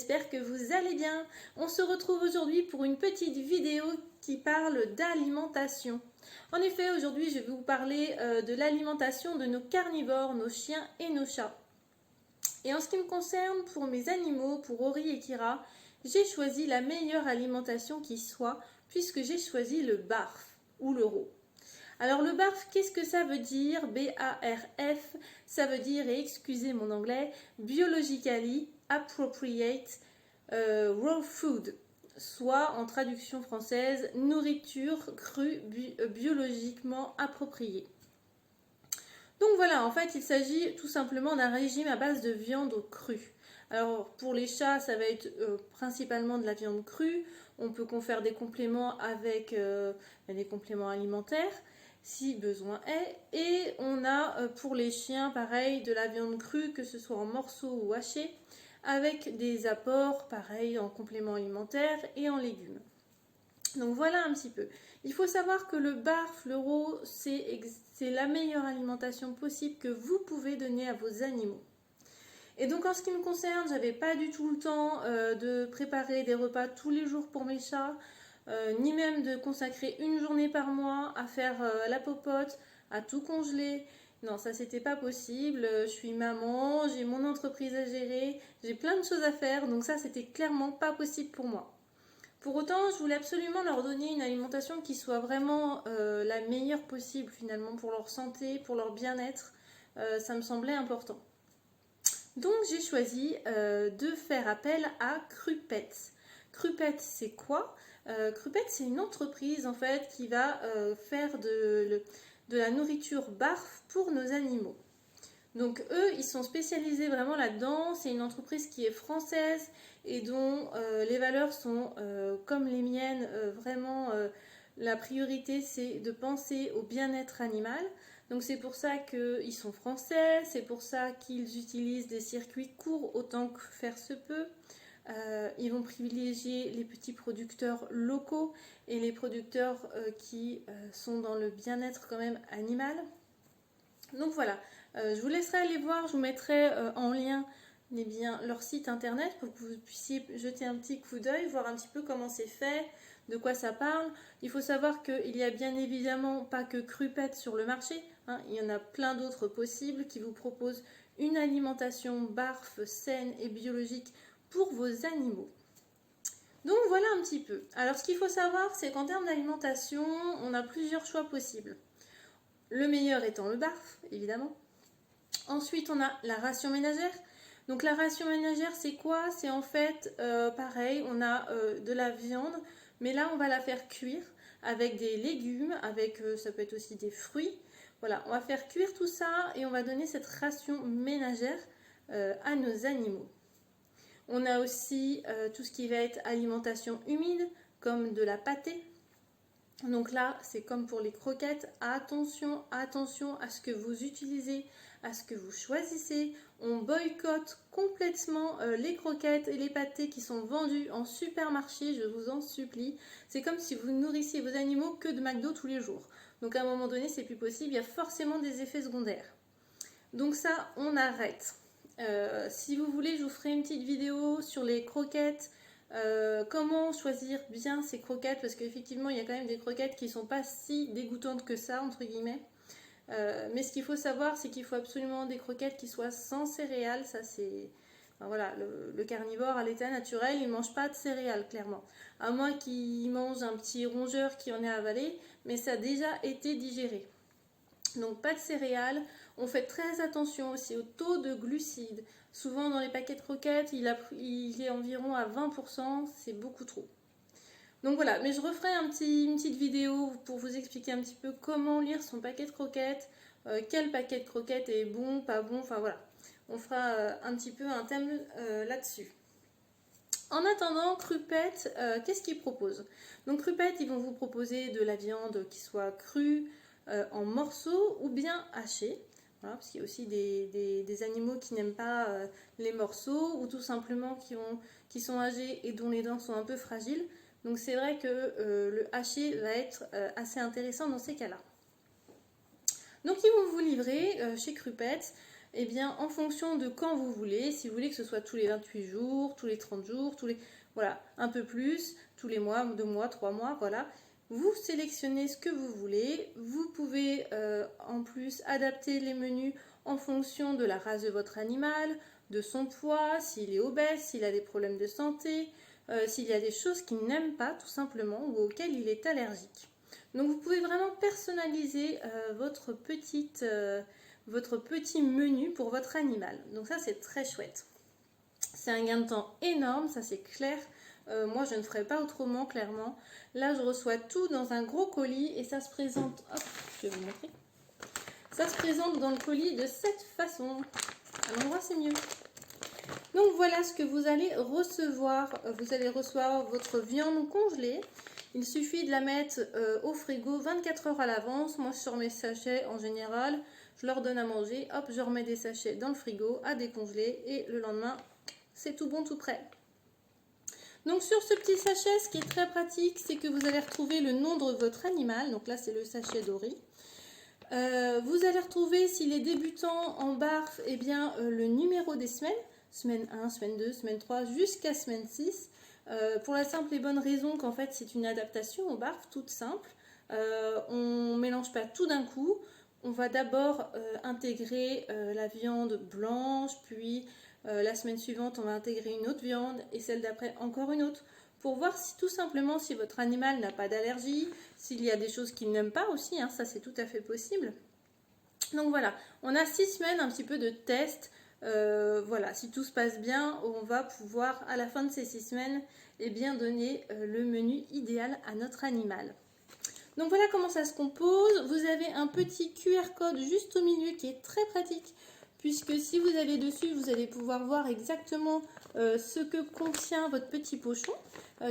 j'espère que vous allez bien. On se retrouve aujourd'hui pour une petite vidéo qui parle d'alimentation. En effet, aujourd'hui je vais vous parler de l'alimentation de nos carnivores, nos chiens et nos chats. Et en ce qui me concerne, pour mes animaux, pour Ori et Kira, j'ai choisi la meilleure alimentation qui soit, puisque j'ai choisi le BARF ou le RAW. Alors le BARF, qu'est-ce que ça veut dire? B-A-R-F, ça veut dire, et excusez mon anglais, Biologically Appropriate Raw Food, soit en traduction française, nourriture crue biologiquement appropriée. Donc voilà, en fait il s'agit tout simplement d'un régime à base de viande crue. Alors pour les chats, ça va être principalement de la viande crue. On peut faire des compléments avec des compléments alimentaires si besoin est. Et on a pour les chiens, pareil, de la viande crue, que ce soit en morceaux ou hachés, avec des apports, pareil, en compléments alimentaires et en légumes. Donc voilà un petit peu. Il faut savoir que le BARF, le RAW, c'est la meilleure alimentation possible que vous pouvez donner à vos animaux. Et donc en ce qui me concerne, j'avais pas du tout le temps de préparer des repas tous les jours pour mes chats, ni même de consacrer une journée par mois à faire la popote, à tout congeler. Non, ça c'était pas possible. Je suis maman, j'ai mon entreprise à gérer, j'ai plein de choses à faire, donc ça c'était clairement pas possible pour moi. Pour autant, je voulais absolument leur donner une alimentation qui soit vraiment la meilleure possible finalement pour leur santé, pour leur bien-être. Ça me semblait important. Donc j'ai choisi de faire appel à Crupet. Crupet, c'est quoi? Crupet, c'est une entreprise en fait qui va faire de la nourriture BARF pour nos animaux. Donc eux, ils sont spécialisés vraiment là-dedans. C'est une entreprise qui est française et dont les valeurs sont comme les miennes. Vraiment, la priorité, c'est de penser au bien-être animal. Donc c'est pour ça qu'ils sont français, c'est pour ça qu'ils utilisent des circuits courts autant que faire se peut. Ils vont privilégier les petits producteurs locaux et les producteurs qui sont dans le bien-être quand même animal. Donc voilà, je vous laisserai aller voir, je vous mettrai en lien leur site internet pour que vous puissiez jeter un petit coup d'œil, voir un petit peu comment c'est fait, de quoi ça parle. Il faut savoir qu'il n'y a bien évidemment pas que Crupet sur le marché, hein, il y en a plein d'autres possibles qui vous proposent une alimentation BARF saine et biologique pour vos animaux. Donc voilà un petit peu. Alors ce qu'il faut savoir, c'est qu'en termes d'alimentation, on a plusieurs choix possibles. Le meilleur étant le BARF, évidemment. Ensuite, on a la ration ménagère. Donc la ration ménagère, c'est quoi? C'est en fait pareil, on a de la viande, mais là on va la faire cuire avec des légumes, avec ça peut être aussi des fruits. Voilà, on va faire cuire tout ça et on va donner cette ration ménagère à nos animaux. On a aussi tout ce qui va être alimentation humide, comme de la pâtée. Donc là, c'est comme pour les croquettes, attention, attention à ce que vous utilisez, à ce que vous choisissez. On boycotte complètement les croquettes et les pâtés qui sont vendus en supermarché, je vous en supplie. C'est comme si vous nourrissiez vos animaux que de McDo tous les jours. Donc à un moment donné, c'est plus possible, il y a forcément des effets secondaires. Donc ça, on arrête. Si vous voulez, je vous ferai une petite vidéo sur les croquettes. Comment choisir bien ces croquettes, parce qu'effectivement il y a quand même des croquettes qui sont pas si dégoûtantes que ça entre guillemets, mais ce qu'il faut savoir, c'est qu'il faut absolument des croquettes qui soient sans céréales. Ça c'est voilà, le carnivore à l'état naturel, il mange pas de céréales clairement, à moins qu'il mange un petit rongeur qui en ait avalé, mais ça a déjà été digéré. Donc pas de céréales. On fait très attention aussi au taux de glucides. Souvent dans les paquets de croquettes, il est environ à 20%, c'est beaucoup trop. Donc voilà, mais je referai une petite vidéo pour vous expliquer un petit peu comment lire son paquet de croquettes, quel paquet de croquettes est bon, pas bon, enfin voilà. On fera un petit peu un thème là-dessus. En attendant, Crupet, qu'est-ce qu'ils proposent? Donc Crupet, ils vont vous proposer de la viande qui soit crue, en morceaux ou bien hachée. Voilà, parce qu'il y a aussi des animaux qui n'aiment pas les morceaux ou tout simplement qui sont âgés et dont les dents sont un peu fragiles. Donc c'est vrai que le haché va être assez intéressant dans ces cas-là. Donc ils vont vous livrer chez Crupet eh bien, en fonction de quand vous voulez, si vous voulez que ce soit tous les 28 jours, tous les 30 jours, voilà, un peu plus, tous les mois, 2 mois, 3 mois, voilà. Vous sélectionnez ce que vous voulez. Vous pouvez en plus adapter les menus en fonction de la race de votre animal, de son poids, s'il est obèse, s'il a des problèmes de santé, s'il y a des choses qu'il n'aime pas tout simplement ou auxquelles il est allergique. Donc vous pouvez vraiment personnaliser votre petit menu pour votre animal. Donc ça c'est très chouette. C'est un gain de temps énorme, ça c'est clair. Moi je ne ferai pas autrement clairement. Là je reçois tout dans un gros colis et ça se présente, hop, je vais vous montrer. Ça se présente dans le colis de cette façon. À l'endroit c'est mieux. Donc voilà ce que vous allez recevoir. Vous allez recevoir votre viande congelée. Il suffit de la mettre au frigo 24 heures à l'avance. Moi je sors mes sachets en général. Je leur donne à manger. Hop, je remets des sachets dans le frigo à décongeler. Et le lendemain, c'est tout bon, tout prêt. Donc sur ce petit sachet, ce qui est très pratique, c'est que vous allez retrouver le nom de votre animal. Donc là, c'est le sachet Dory. Vous allez retrouver, s'il est débutant en barf, eh bien, le numéro des semaines. Semaine 1, semaine 2, semaine 3, jusqu'à semaine 6. Pour la simple et bonne raison qu'en fait, c'est une adaptation au barf, toute simple. On ne mélange pas tout d'un coup. On va d'abord intégrer la viande blanche, puis la semaine suivante, on va intégrer une autre viande et celle d'après encore une autre pour voir si tout simplement si votre animal n'a pas d'allergie, s'il y a des choses qu'il n'aime pas aussi, hein, ça c'est tout à fait possible. Donc voilà, on a 6 semaines un petit peu de test. Voilà, si tout se passe bien, on va pouvoir à la fin de ces 6 semaines eh bien, donner le menu idéal à notre animal. Donc voilà comment ça se compose. Vous avez un petit QR code juste au milieu qui est très pratique puisque si vous allez dessus, vous allez pouvoir voir exactement ce que contient votre petit pochon,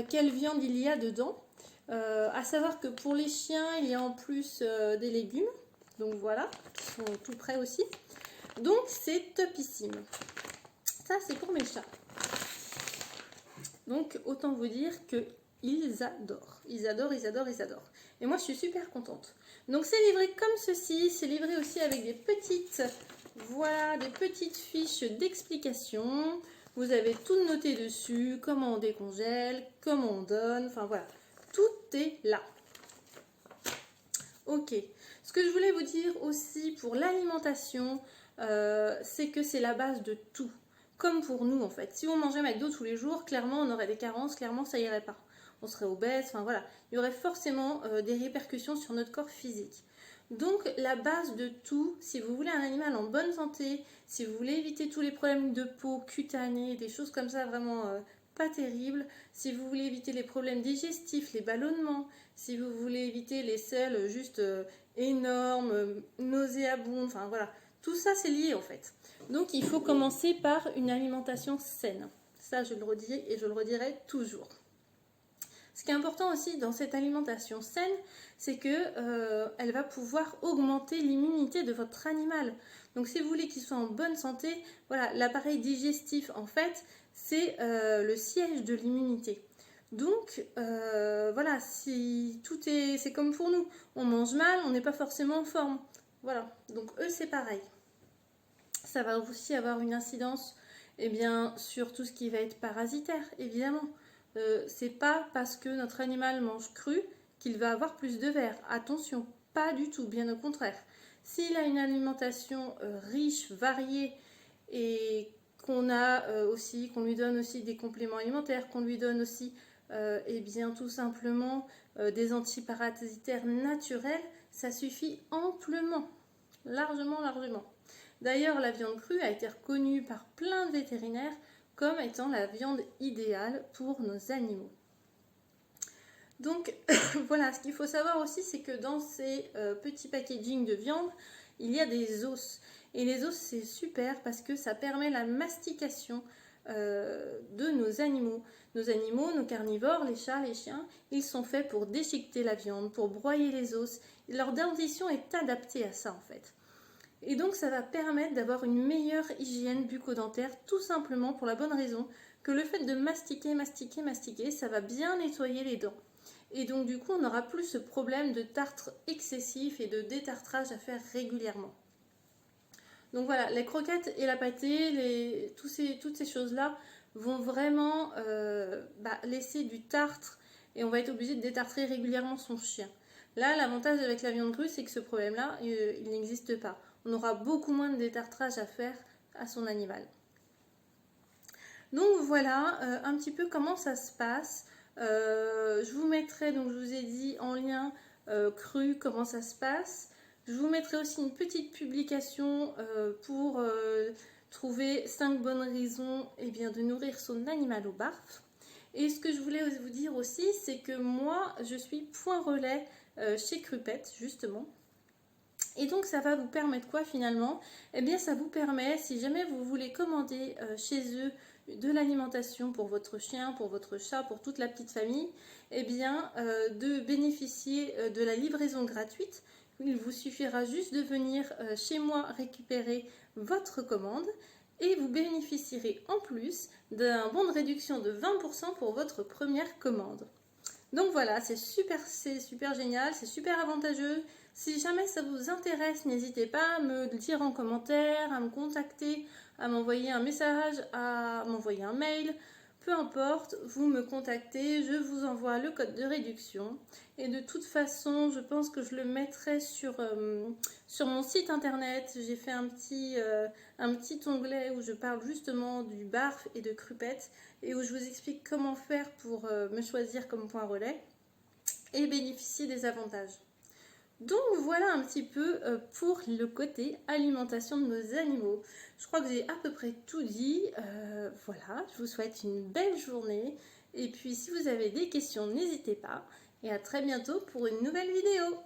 quelle viande il y a dedans. À savoir que pour les chiens, il y a en plus des légumes, donc voilà, qui sont tout prêts aussi. Donc c'est topissime. Ça c'est pour mes chats. Donc autant vous dire que ils adorent. Ils adorent, ils adorent, ils adorent. Et moi je suis super contente. Donc c'est livré comme ceci, c'est livré aussi avec des petites, voilà, des petites fiches d'explication. Vous avez tout noté dessus, comment on décongèle, comment on donne, enfin voilà, tout est là. Ok, ce que je voulais vous dire aussi pour l'alimentation, c'est que c'est la base de tout. Comme pour nous en fait. Si on mangeait McDo tous les jours, clairement on aurait des carences, clairement ça irait pas. On serait obèse, enfin voilà. Il y aurait forcément des répercussions sur notre corps physique. Donc la base de tout, si vous voulez un animal en bonne santé, si vous voulez éviter tous les problèmes de peau, cutanés, des choses comme ça vraiment pas terribles, si vous voulez éviter les problèmes digestifs, les ballonnements, si vous voulez éviter les selles juste énormes, nauséabonds, enfin voilà, tout ça c'est lié en fait. Donc il faut commencer par une alimentation saine. Ça je le redis et je le redirai toujours. Ce qui est important aussi dans cette alimentation saine, c'est que elle va pouvoir augmenter l'immunité de votre animal. Donc si vous voulez qu'il soit en bonne santé, voilà, l'appareil digestif en fait, c'est le siège de l'immunité. Donc voilà, si tout est, c'est comme pour nous, on mange mal, on n'est pas forcément en forme. Voilà, donc eux c'est pareil. Ça va aussi avoir une incidence eh bien, sur tout ce qui va être parasitaire, évidemment. C'est pas parce que notre animal mange cru qu'il va avoir plus de vers. Attention, pas du tout, bien au contraire. S'il a une alimentation riche, variée et qu'on lui donne aussi des compléments alimentaires, qu'on lui donne aussi eh bien, tout simplement des antiparasitaires naturels, ça suffit amplement, largement, largement. D'ailleurs, la viande crue a été reconnue par plein de vétérinaires comme étant la viande idéale pour nos animaux. Donc voilà, ce qu'il faut savoir aussi, c'est que dans ces petits packaging de viande, il y a des os. Et les os, c'est super parce que ça permet la mastication de nos animaux. Nos animaux, nos carnivores, les chats, les chiens, ils sont faits pour déchiqueter la viande, pour broyer les os. Leur dentition est adaptée à ça en fait. Et donc ça va permettre d'avoir une meilleure hygiène bucco-dentaire, tout simplement pour la bonne raison que le fait de mastiquer, mastiquer, mastiquer, ça va bien nettoyer les dents. Et donc du coup on n'aura plus ce problème de tartre excessif et de détartrage à faire régulièrement. Donc voilà, les croquettes et la pâtée, toutes ces choses-là vont vraiment laisser du tartre et on va être obligé de détartrer régulièrement son chien. Là, l'avantage avec la viande crue, c'est que ce problème-là, il n'existe pas. On aura beaucoup moins de détartrage à faire à son animal. Donc voilà un petit peu comment ça se passe. Je vous mettrai, donc je vous ai dit en lien cru comment ça se passe. Je vous mettrai aussi une petite publication pour trouver 5 bonnes raisons de nourrir son animal au barf. Et ce que je voulais vous dire aussi, c'est que moi, je suis point relais chez Crupette, justement. Et donc ça va vous permettre quoi finalement? Eh bien ça vous permet, si jamais vous voulez commander chez eux de l'alimentation pour votre chien, pour votre chat, pour toute la petite famille, eh bien de bénéficier de la livraison gratuite. Il vous suffira juste de venir chez moi récupérer votre commande et vous bénéficierez en plus d'un bon de réduction de 20% pour votre première commande. Donc voilà, c'est super génial, c'est super avantageux. Si jamais ça vous intéresse, n'hésitez pas à me le dire en commentaire, à me contacter, à m'envoyer un message, à m'envoyer un mail. Peu importe, vous me contactez, je vous envoie le code de réduction. Et de toute façon, je pense que je le mettrai sur mon site internet. J'ai fait un petit onglet où je parle justement du barf et de Crupette et où je vous explique comment faire pour me choisir comme point relais et bénéficier des avantages. Donc voilà un petit peu pour le côté alimentation de nos animaux. Je crois que j'ai à peu près tout dit. Voilà, je vous souhaite une belle journée. Et puis si vous avez des questions, n'hésitez pas. Et à très bientôt pour une nouvelle vidéo.